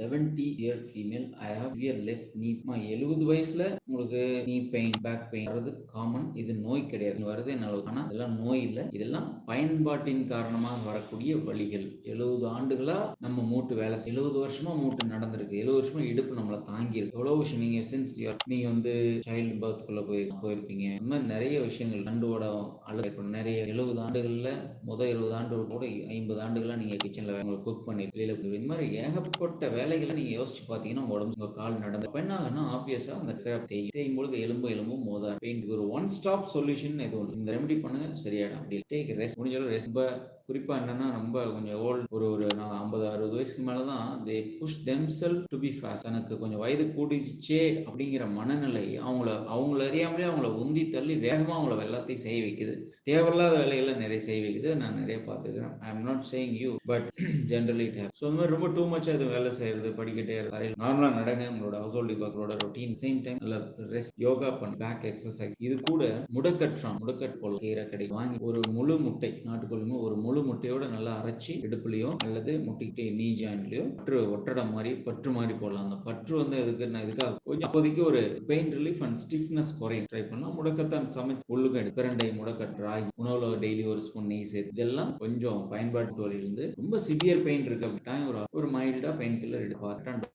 70 year female. I have year left நீ. 70 வயசுல உங்களுக்கு நீ பெயின், பேக் பெயின் வர்றது காமன். இது நோய் கிடையாது. வருது என்னால. ஆனா இதெல்லாம் நோய் இல்ல. இதெல்லாம் பயன்பாட்டின் காரணமாக வரக்கூடிய வலிகள். 70 ஆண்டுகளா நம்ம மூட்டு வேலை 70 வருஷமா மூட்டு நடந்திருக்கு. 70 வருஷமா இடுப்பு நம்மள தாங்கி இருக்கு. எவ்வளவு விஷயம் நீங்க சின்ஸ் நீங்க சைல்டு பர்த்குள்ள போயிருப்பீங்க. இந்த மாதிரி நிறைய விஷயங்கள் கண்டோட அல்லது நிறைய 70 ஆண்டுகள்ல 20 ஆண்டுகள் கூட 50 ஆண்டுகளா நீங்க கிச்சன்ல உங்களுக்கு குக் பண்ணி வெளியில இந்த மாதிரி ஏகப்பட்ட வேலைகளை நீங்க யோசிச்சு பாத்தீங்கன்னா உங்க கால் நடந்த பெண்ணாகனா ஆப்வியஸா அந்த தேயும் பொழுது எலும்பும் மோதா பெயின். ஒரு ஒன் ஸ்டாப் சொல்யூஷன் எதுவும் இல்லை. இந்த ரெமெடி பண்ணுங்க சரியாயிடும். அப்படி டேக் ரெஸ்ட். முடிஞ்சாலும் ரெஸ்ட். குறிப்பா என்னன்னா ரொம்ப கொஞ்சம் ஓல்டு ஒரு 50-60 வயசுக்கு மேலதான் they push themselves to be fast. எனக்கு கொஞ்சம் வயது கூடிச்சே அப்படிங்கிற மனநிலை அவங்கள அறியாமலே அவங்கள உந்தி தள்ளி வேகமா அவங்கள எல்லாத்தையும் செய்ய வைக்குது. தேவையில்லாத வேலைகளை நிறைய செய்ய வைக்குது. நான் நிறைய பார்த்துக்கிறேன். I am not saying you but generally it happens. So இந்த மாதிரி ரொம்ப டூ மச் அது வேலை செய்யறது, படிக்கிட்டே தரையில் நார்மலா நடங்க. உங்களோட ஹவுஸ் ஹோல்ட் ஒர்க்கோட ரொட்டீன் சேம் டைம் நல்ல ரெஸ்ட், யோகா பண்ணி, பேக் எக்ஸசைஸ். இது கூட முடக்கட்டு போல கீரை கிடைக்கும். வாங்கி ஒரு முழு முட்டை, நாட்டுக்கோழி ஒரு முழு முட்டையோட நல்லா அரைச்சி இடுப்புலையோ அல்லது முட்டிக்கிட்டே நீ ஜாயின்ட்லயோ ஒட்டடை மாதிரி பற்று மாதிரி போடலாம். அந்த பற்று இதுக்காக கொஞ்சம் அப்போதைக்கு ஒரு பெயின் ரிலீஃப் அண்ட் ஸ்டிஃப்னஸ் குறையும். ட்ரை பண்ணலாம். முடக்கத்தான் சமைச்சு உள்ளுக்கு பிரண்டை, முடக்கட்டு, ராகி உணவுல டெய்லி ஒரு ஸ்பூன் நெய் சேர்த்து இதெல்லாம் கொஞ்சம் பயன்பாட்டு வழியிலிருந்து ரொம்ப சிவியர் பெயின் இருக்கு அப்படின்னா ஒரு மைல்டா பெயின் கில்லர் எடுத்து